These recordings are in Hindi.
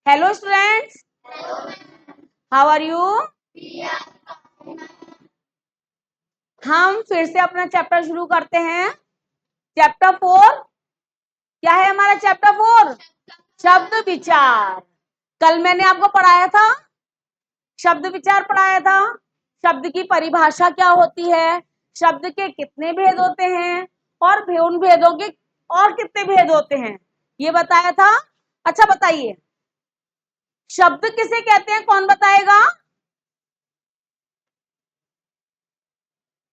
Hello students, how are you? हम फिर से अपना चैप्टर शुरू करते हैं। चैप्टर 4 क्या है हमारा? चैप्टर 4 शब्द विचार। कल मैंने आपको पढ़ाया था, शब्द विचार पढ़ाया था। शब्द की परिभाषा क्या होती है, शब्द के कितने भेद होते हैं और उन भेदों के और कितने भेद होते हैं, ये बताया था। अच्छा बताइए, शब्द किसे कहते हैं? कौन बताएगा?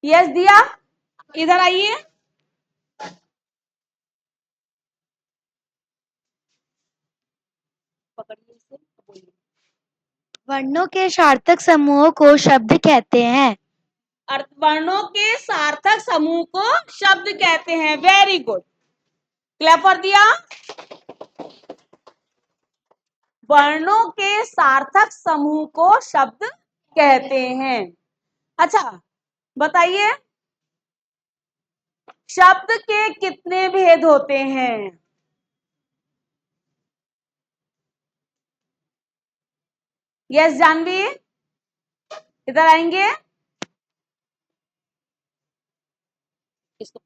यस दिया, इधर आइए। पकड़िए इसे, बोलिए। वर्णों के सार्थक समूह को शब्द कहते हैं। वर्णों के सार्थक समूह को शब्द कहते हैं। वेरी गुड, क्लैप कर दिया। वर्णों के सार्थक समूह को शब्द कहते हैं। अच्छा बताइए, शब्द के कितने भेद होते हैं? यस जानवी, इधर आएंगे। इसको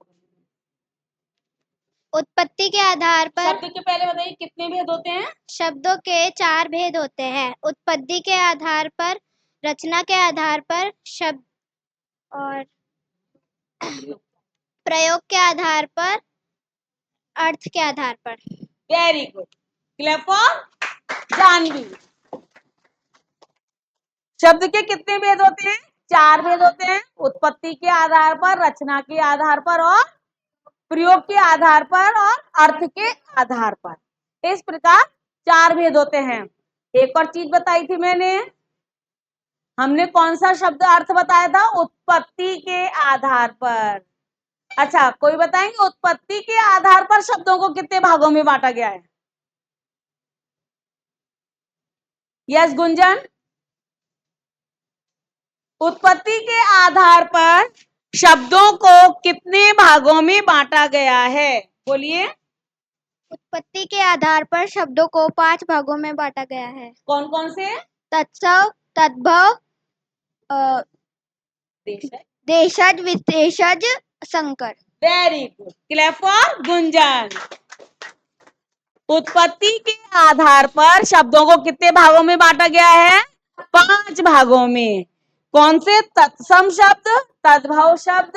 उत्पत्ति के आधार पर शब्द के पहले बताइए कितने भेद होते हैं? शब्दों के 4 भेद होते हैं। उत्पत्ति के आधार पर, रचना के आधार पर, शब्द और प्रयोग के आधार पर, अर्थ के आधार पर। Very good, clap for Janvi. शब्द के कितने भेद होते हैं? 4 भेद होते हैं। उत्पत्ति के आधार पर, रचना के आधार पर और प्रयोग के आधार पर और अर्थ के आधार पर। इस प्रकार 4 भेद होते हैं। एक और चीज बताई थी मैंने, हमने कौन सा शब्द अर्थ बताया था? उत्पत्ति के आधार पर। अच्छा कोई बताएंगे उत्पत्ति के आधार पर शब्दों को कितने भागों में बांटा गया है? यस गुंजन, उत्पत्ति के आधार पर शब्दों को कितने भागों में बांटा गया है? बोलिए। उत्पत्ति के आधार पर शब्दों को 5 भागों में बांटा गया है। कौन कौन से? तत्सव, तद्भव, देशज, विशेषज, संकर। Very good, clap for Gunjan. उत्पत्ति के आधार पर शब्दों को कितने भागों में बांटा गया है? 5 भागों में। कौन से? तत्सम शब्द, तद्भव शब्द,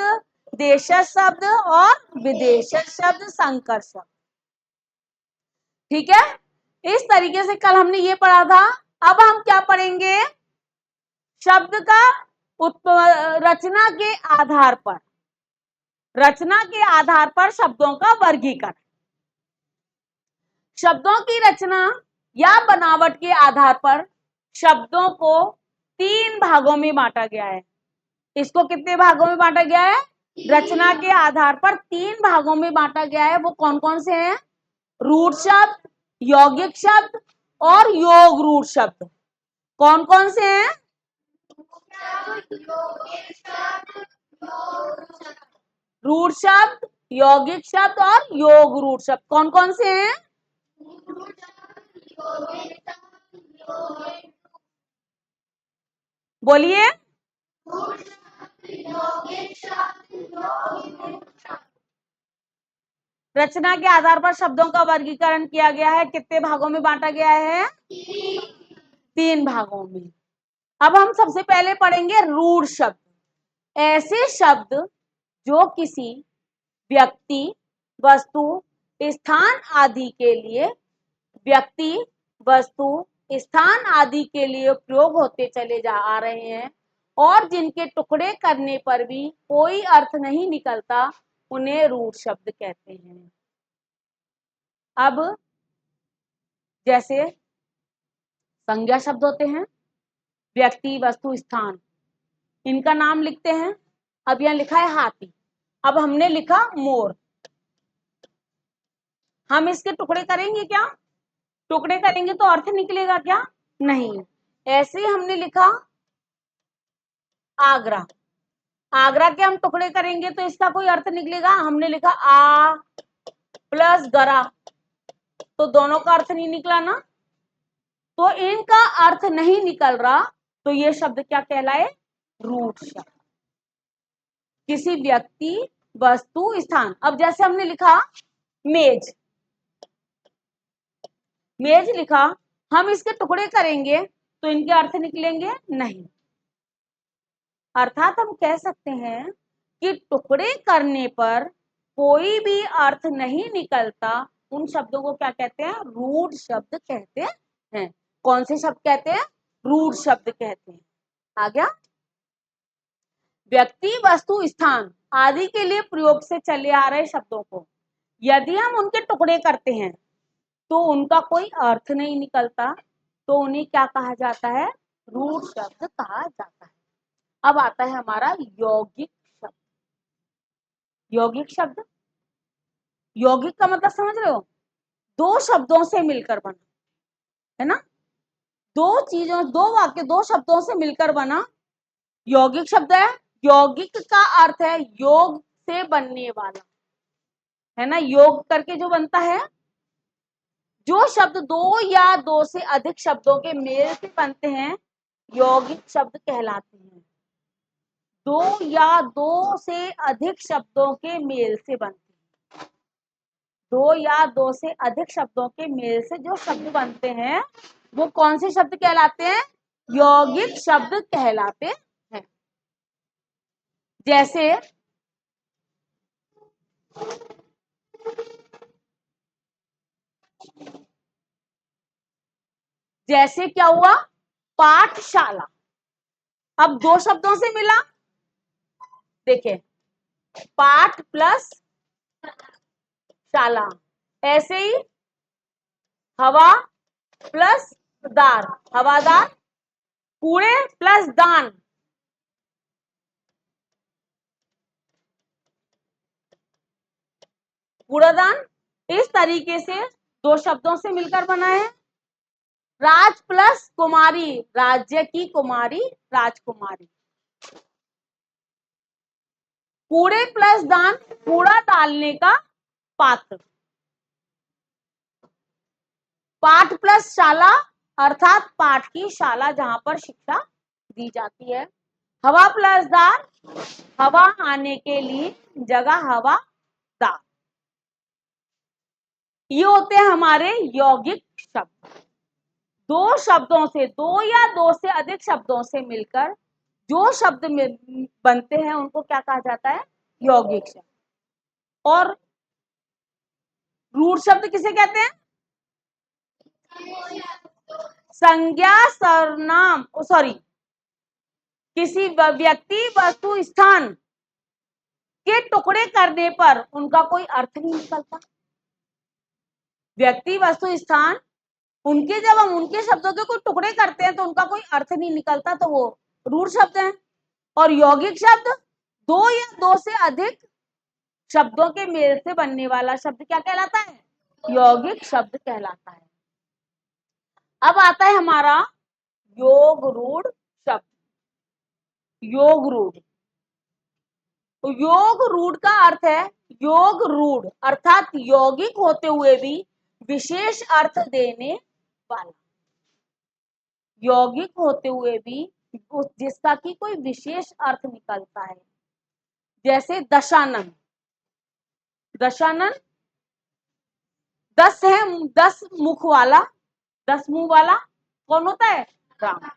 देशज शब्द और विदेशज शब्द, संकर शब्द। ठीक है, इस तरीके से कल हमने ये पढ़ा था। अब हम क्या पढ़ेंगे? शब्द का रचना के आधार पर, रचना के आधार पर शब्दों का वर्गीकरण। शब्दों की रचना या बनावट के आधार पर शब्दों को 3 भागों में बांटा गया है। इसको कितने भागों में बांटा गया है? रचना के आधार पर 3 भागों में बांटा गया है। वो कौन कौन से हैं? रूढ़ शब्द, यौगिक शब्द और योग रूढ़ शब्द। कौन कौन से हैं? रूढ़ शब्द, यौगिक शब्द और योग रूढ़ शब्द। कौन कौन से हैं? बोलिए। रचना के आधार पर शब्दों का वर्गीकरण किया गया है। कितने भागों में बांटा गया है? 3 भागों में। अब हम सबसे पहले पढ़ेंगे रूढ़ शब्द। ऐसे शब्द जो किसी व्यक्ति, वस्तु, स्थान आदि के लिए, व्यक्ति, वस्तु, स्थान आदि के लिए प्रयोग होते चले जा आ रहे हैं और जिनके टुकड़े करने पर भी कोई अर्थ नहीं निकलता, उन्हें रूढ़ शब्द कहते हैं। अब जैसे संज्ञा शब्द होते हैं, व्यक्ति, वस्तु, स्थान, इनका नाम लिखते हैं। अब यहां लिखा है हाथी, अब हमने लिखा मोर। हम इसके टुकड़े करेंगे क्या? टुकड़े करेंगे तो अर्थ निकलेगा क्या? नहीं। ऐसे ही हमने लिखा आगरा, आगरा के हम टुकड़े करेंगे तो इसका कोई अर्थ निकलेगा? हमने लिखा आ प्लस गरा, तो दोनों का अर्थ नहीं निकला ना। तो इनका अर्थ नहीं निकल रहा, तो ये शब्द क्या कहलाए? रूढ़ शब्द। किसी व्यक्ति, वस्तु, स्थान। अब जैसे हमने लिखा मेज, मेज लिखा, हम इसके टुकड़े करेंगे तो इनके अर्थ निकलेंगे नहीं। अर्थात हम कह सकते हैं कि टुकड़े करने पर कोई भी अर्थ नहीं निकलता, उन शब्दों को क्या कहते हैं? रूढ़ शब्द कहते हैं। कौन से शब्द कहते हैं? रूढ़ शब्द कहते हैं। आ गया? व्यक्ति, वस्तु, स्थान आदि के लिए प्रयोग से चले आ रहे शब्दों को यदि हम उनके टुकड़े करते हैं तो उनका कोई अर्थ नहीं निकलता, तो उन्हें क्या कहा जाता है? रूढ़ शब्द कहा जाता है। अब आता है हमारा यौगिक शब्द। यौगिक शब्द, यौगिक का मतलब समझ रहे हो? दो शब्दों से मिलकर बना, है ना? दो चीजों, दो वाक्य, दो शब्दों से मिलकर बना यौगिक शब्द है। यौगिक का अर्थ है योग से बनने वाला, है ना? योग करके जो बनता है, जो शब्द दो या दो से अधिक शब्दों के मेल से बनते हैं यौगिक शब्द कहलाते हैं। दो या दो से अधिक शब्दों के मेल से बनते हैं, दो या दो से अधिक शब्दों के मेल से जो शब्द बनते हैं वो कौन से शब्द कहलाते हैं? यौगिक शब्द कहलाते हैं। जैसे जैसे क्या हुआ? पाठशाला, अब दो शब्दों से मिला, देखिए पाठ प्लस शाला। ऐसे ही हवा प्लस दार, हवादार। कूड़े प्लस दान, कूड़ादान। इस तरीके से दो शब्दों से मिलकर बना है। राज प्लस कुमारी, राज्य की कुमारी, राजकुमारी। कूड़े प्लस दान, कूड़ा डालने का पात्र। पाठ प्लस शाला, अर्थात पाठ की शाला जहां पर शिक्षा दी जाती है। हवा प्लस दार, हवा आने के लिए जगह हवादार। ये होते हैं हमारे यौगिक शब्द। दो शब्दों से, दो या दो से अधिक शब्दों से मिलकर जो शब्द बनते हैं उनको क्या कहा जाता है? यौगिक शब्द। और रूढ़ शब्द किसे कहते हैं? संज्ञा, सर्वनाम, सॉरी, किसी व्यक्ति, वस्तु, स्थान के टुकड़े करने पर उनका कोई अर्थ नहीं निकलता। व्यक्ति, वस्तु, स्थान, उनके जब हम उनके शब्दों के कोई टुकड़े करते हैं तो उनका कोई अर्थ नहीं निकलता, तो वो रूढ़ शब्द है। और यौगिक शब्द दो या दो से अधिक शब्दों के मेल से बनने वाला शब्द क्या कहलाता है? यौगिक शब्द कहलाता है। अब आता है हमारा योग रूढ़ शब्द। योग रूढ़, तो योग रूढ़ का अर्थ है योग रूढ़, अर्थात यौगिक होते हुए भी विशेष अर्थ देने वाला। यौगिक होते हुए भी जिसका कि कोई विशेष अर्थ निकलता है। जैसे दशानन, दशानन 10 है, 10 मुख वाला, 10 मुंह वाला कौन होता है? राम।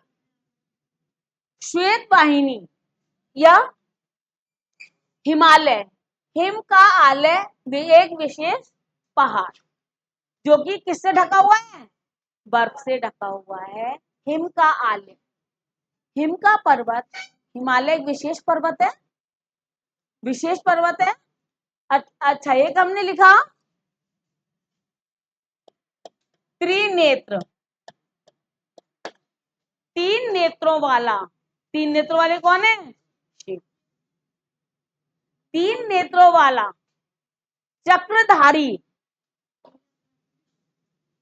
श्वेत वाहिनी या हिमालय, हिम का आलय भी एक विशेष पहाड़ जो कि किससे ढका हुआ है? बर्फ से ढका हुआ है। हिम का आलय, हिम का पर्वत, हिमालय एक विशेष पर्वत है, विशेष पर्वत है। अच्छा, एक हमने लिखा त्रिनेत्र, तीन नेत्रों वाला। तीन नेत्रों वाले कौन है? शिव। तीन नेत्रों वाला चक्रधारी,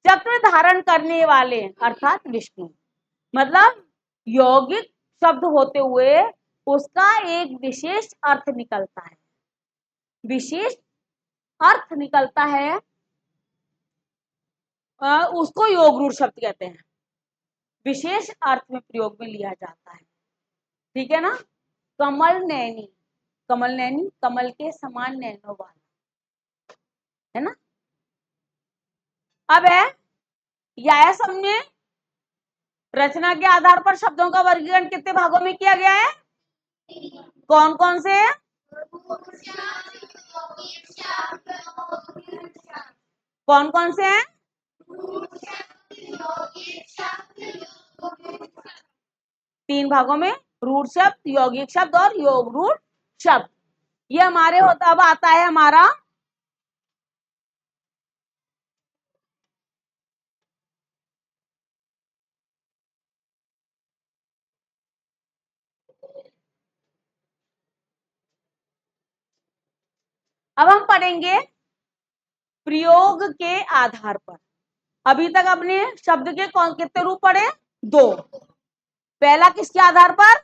चक्र धारण करने वाले अर्थात विष्णु। मतलब यौगिक शब्द होते हुए उसका एक विशेष अर्थ निकलता है, विशेष अर्थ निकलता है, उसको योग रूढ़ शब्द कहते हैं। विशेष अर्थ में प्रयोग में लिया जाता है। ठीक है ना। कमल नैनी, कमल नैनी कमल के समान नैनों वाला, है ना। अब है या हमने रचना के आधार पर शब्दों का वर्गीकरण कितने भागों में किया गया है? कौन कौन से? कौन कौन से हैं? 3 भागों में, रूढ़ शब्द, यौगिक शब्द और योग रूढ़ शब्द। ये हमारे होता, अब आता है हमारा अब हम पढ़ेंगे प्रयोग के आधार पर। अभी तक अपने शब्द के कौन कितने रूप पढ़े? 2। पहला किसके आधार पर?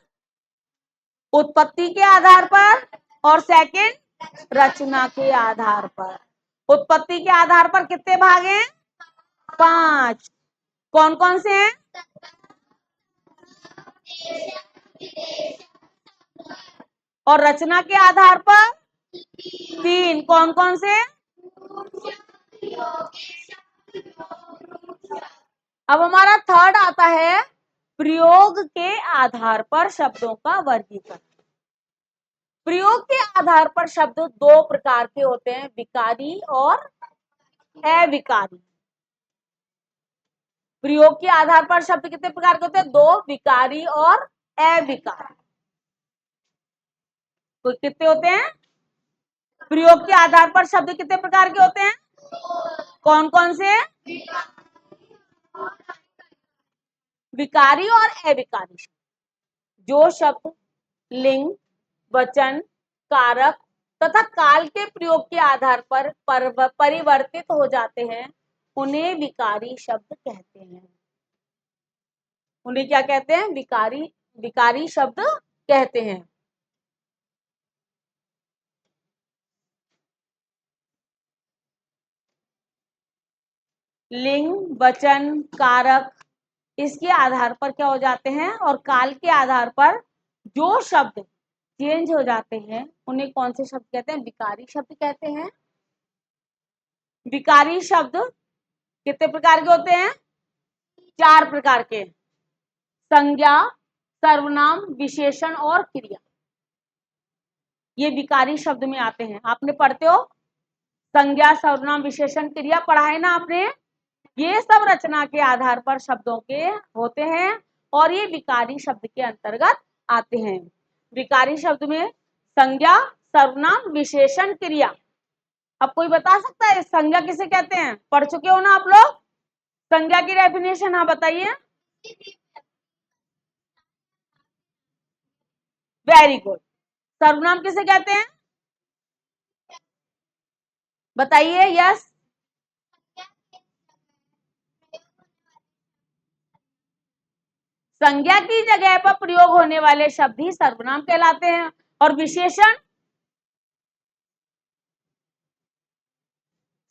उत्पत्ति के आधार पर, और सेकंड रचना के आधार पर। उत्पत्ति के आधार पर कितने भाग हैं? 5। कौन कौन से हैं? और रचना के आधार पर 3। कौन कौन से? अब हमारा थर्ड आता है प्रयोग के आधार पर शब्दों का वर्गीकरण। प्रयोग के आधार पर शब्द 2 प्रकार के होते हैं, विकारी और अविकारी। प्रयोग के आधार पर शब्द कितने प्रकार के होते हैं? 2, विकारी और अविकारी। तो कितने होते हैं? प्रयोग के आधार पर शब्द कितने प्रकार के होते हैं? कौन कौन से? विकारी और अविकारी। जो शब्द लिंग, वचन, कारक तथा काल के प्रयोग के आधार पर परिवर्तित हो जाते हैं, उन्हें विकारी शब्द कहते हैं। उन्हें क्या कहते हैं? विकारी शब्द कहते हैं। लिंग, वचन, कारक इसके आधार पर क्या हो जाते हैं, और काल के आधार पर जो शब्द चेंज हो जाते हैं, उन्हें कौन से शब्द कहते हैं? विकारी शब्द कहते हैं। विकारी शब्द कितने प्रकार के होते हैं? 4 प्रकार के। संज्ञा, सर्वनाम, विशेषण और क्रिया, ये विकारी शब्द में आते हैं। आपने पढ़ते हो संज्ञा, सर्वनाम, विशेषण, क्रिया पढ़ा है ना आपने। ये सब रचना के आधार पर शब्दों के होते हैं और ये विकारी शब्द के अंतर्गत आते हैं। विकारी शब्द में संज्ञा, सर्वनाम, विशेषण, क्रिया। अब कोई बता सकता है संज्ञा किसे कहते हैं? पढ़ चुके हो ना आप लोग? संज्ञा की डेफिनेशन हाँ बताइए। Very good. सर्वनाम किसे कहते हैं? बताइए। यस। संज्ञा की जगह पर प्रयोग होने वाले शब्द ही सर्वनाम कहलाते हैं। और विशेषण,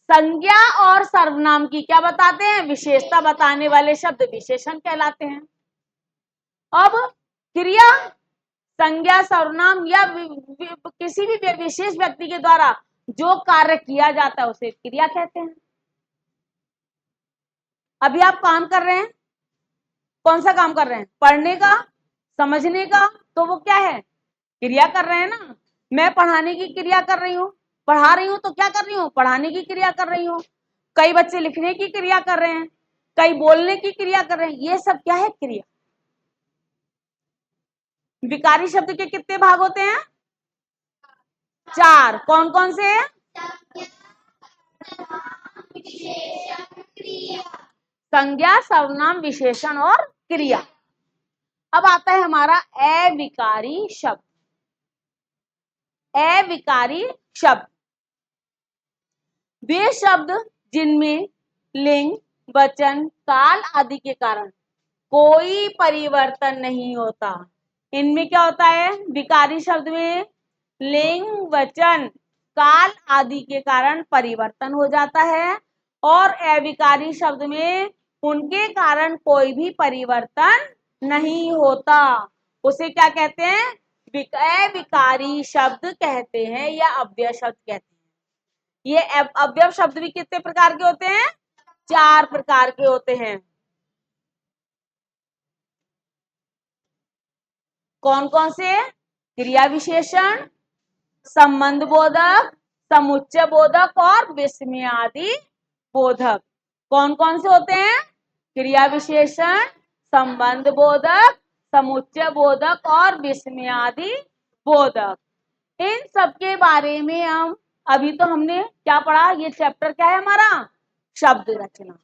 संज्ञा और सर्वनाम की क्या बताते हैं? विशेषता बताने वाले शब्द विशेषण कहलाते हैं। अब क्रिया, संज्ञा, सर्वनाम या किसी भी विशेष व्यक्ति के द्वारा जो कार्य किया जाता है उसे क्रिया कहते हैं। अभी आप काम कर रहे हैं, कौन सा काम कर रहे हैं? पढ़ने का, समझने का, तो वो क्या है? क्रिया कर रहे हैं ना। मैं पढ़ाने की क्रिया कर रही हूँ, पढ़ा रही हूँ तो क्या कर रही हूँ? पढ़ाने की क्रिया कर रही हूँ। कई बच्चे लिखने की क्रिया कर रहे हैं, कई बोलने की क्रिया कर रहे हैं, ये सब क्या है? क्रिया। विकारी शब्द के कितने भाग होते हैं? 4। कौन कौन से? संज्ञा, सर्वनाम, विशेषण और क्रिया। अब आता है हमारा अविकारी शब्द। अविकारी शब्द वे शब्द जिनमें लिंग, वचन, काल आदि के कारण कोई परिवर्तन नहीं होता। इनमें क्या होता है? विकारी शब्द में लिंग, वचन, काल आदि के कारण परिवर्तन हो जाता है। और अविकारी शब्द में उनके कारण कोई भी परिवर्तन नहीं होता, उसे क्या कहते हैं? अविकारी शब्द कहते हैं या अव्यय शब्द कहते हैं। ये अव्यय शब्द भी कितने प्रकार के होते हैं? 4 प्रकार के होते हैं। कौन कौन से? क्रिया विशेषण, संबंध बोधक, समुच्चय बोधक और विस्मयादि बोधक। कौन कौन से होते हैं? क्रिया विशेषण, संबंध बोधक, समुच्चय बोधक और विस्मयादि बोधक। इन सब के बारे में हम अभी तो हमने क्या पढ़ा? ये चैप्टर क्या है हमारा? शब्द रचना।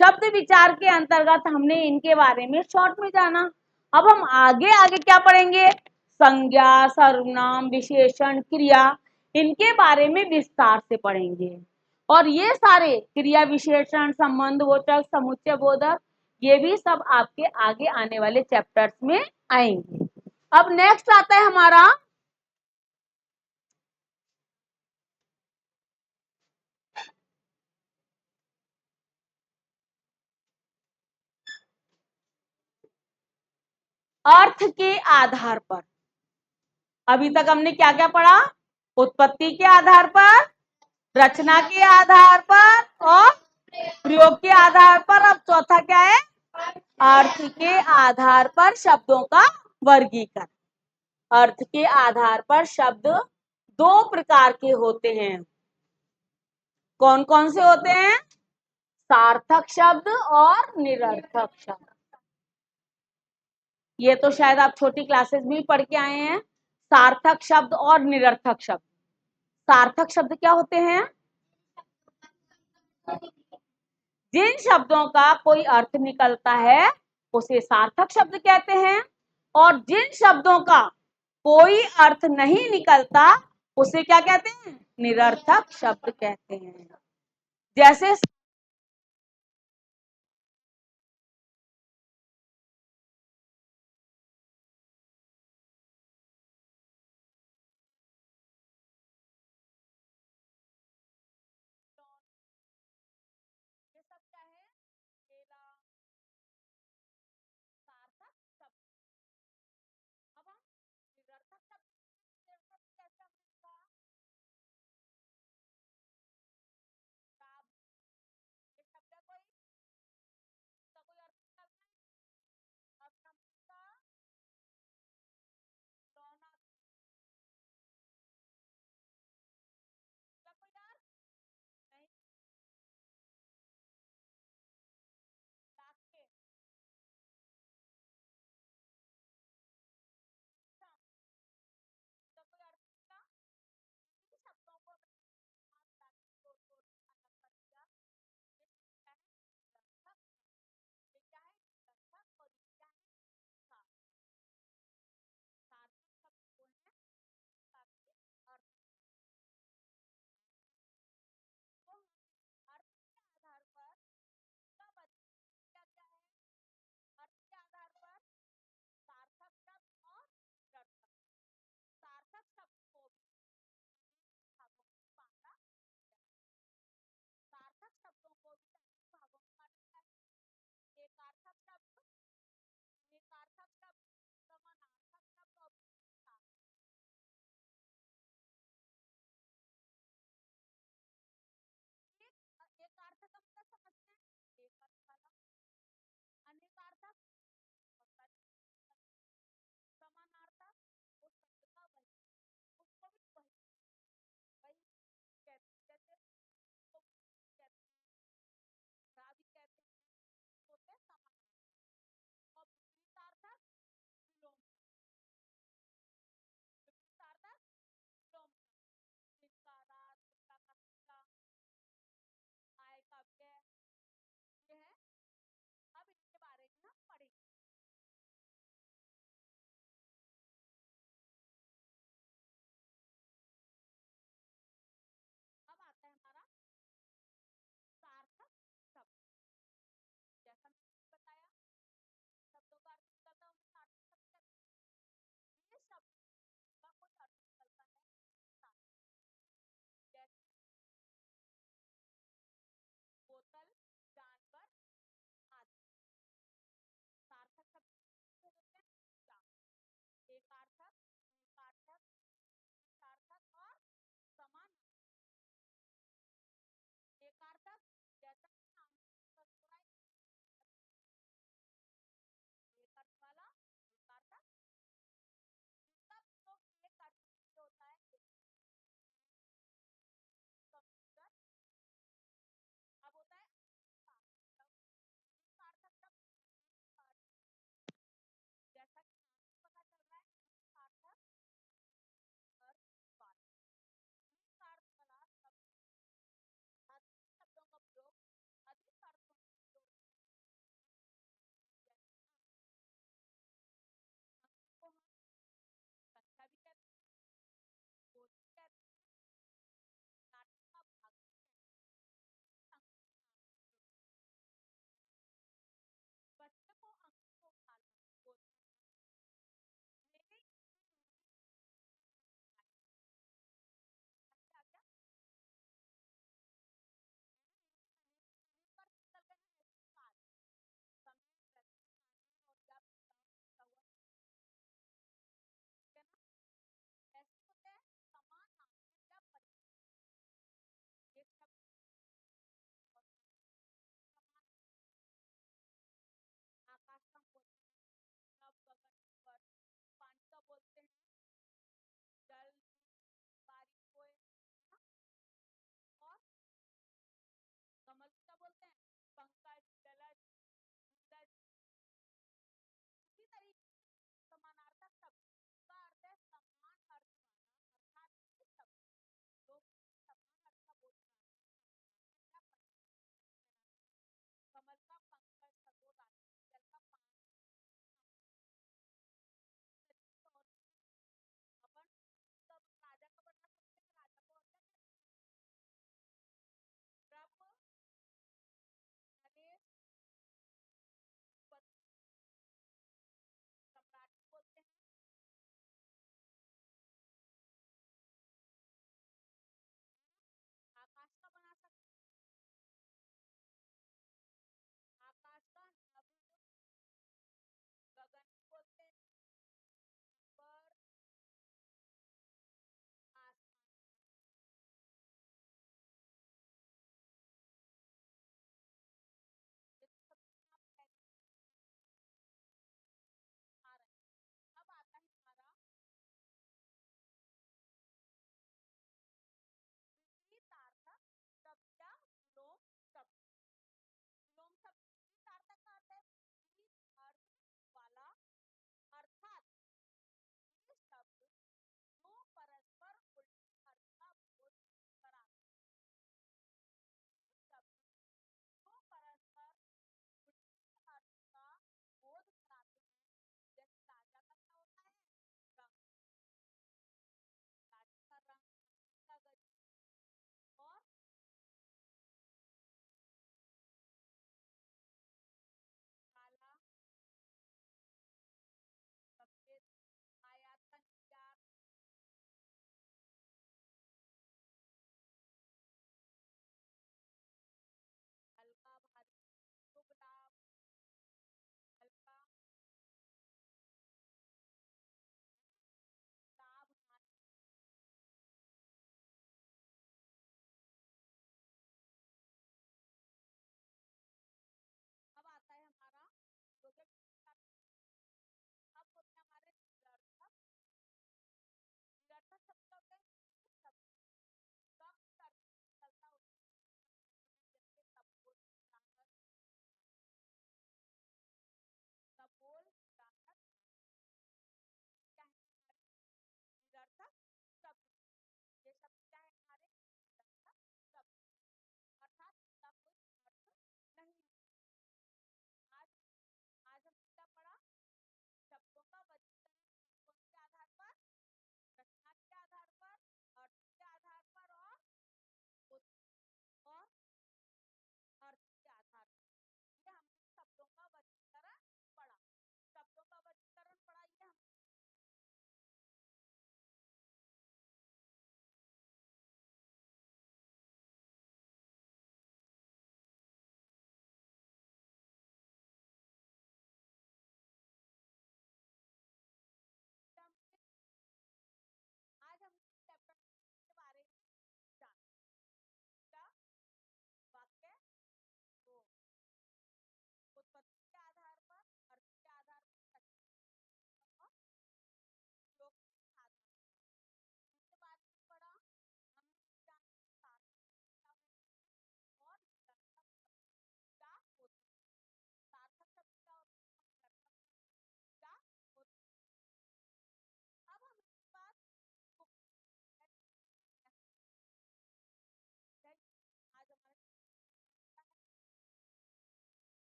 शब्द विचार के अंतर्गत हमने इनके बारे में शॉर्ट में जाना। अब हम आगे आगे क्या पढ़ेंगे? संज्ञा, सर्वनाम, विशेषण, क्रिया, इनके बारे में विस्तार से पढ़ेंगे। और ये सारे क्रिया विशेषण, संबंध बोधक, समुच्चय बोधक, ये भी सब आपके आगे आने वाले चैप्टर्स में आएंगे। अब नेक्स्ट आता है हमारा अर्थ के आधार पर। अभी तक हमने क्या क्या पढ़ा? उत्पत्ति के आधार पर, रचना के आधार पर और प्रयोग के आधार पर। अब चौथा क्या है? अर्थ के आधार पर शब्दों का वर्गीकरण। अर्थ के आधार पर शब्द 2 प्रकार के होते हैं। कौन कौन से होते हैं? सार्थक शब्द और निरर्थक शब्द। ये तो शायद आप छोटी क्लासेस में भी पढ़ के आए हैं, सार्थक शब्द और निरर्थक शब्द। सार्थक शब्द क्या होते हैं? जिन शब्दों का कोई अर्थ निकलता है उसे सार्थक शब्द कहते हैं, और जिन शब्दों का कोई अर्थ नहीं निकलता उसे क्या कहते हैं? निरर्थक शब्द कहते हैं। जैसे ये सब क्या है? केला, सार्थक शब्द। अब हम निरर्थक शब्द कैसे हमने कहा? ये शब्द है कोई, इसका कोई अर्थ निकलता है? अब हमका दोना का कोई अर्थ नहीं। ताके का कोई अर्थ निकला। इन शब्दों को तोड़ तोड़ अलग कर दिया। ये क्या है? निरर्थक। ये क्या है? निरर्थक। और ये क्या है? सार्थक। सार्थक शब्द वो है ताकि अर्थ को हम अर्थ के आधार पर कब क्या क्या है? अर्थ के आधार पर सार्थक शब्द और निरर्थक। सार्थक शब्द को भी भागों में बांटा गया। सार्थक शब्दों को भी भागों में बांटा गया है। एकार्थक शब्द, निकार्थक शब्द, समानार्थक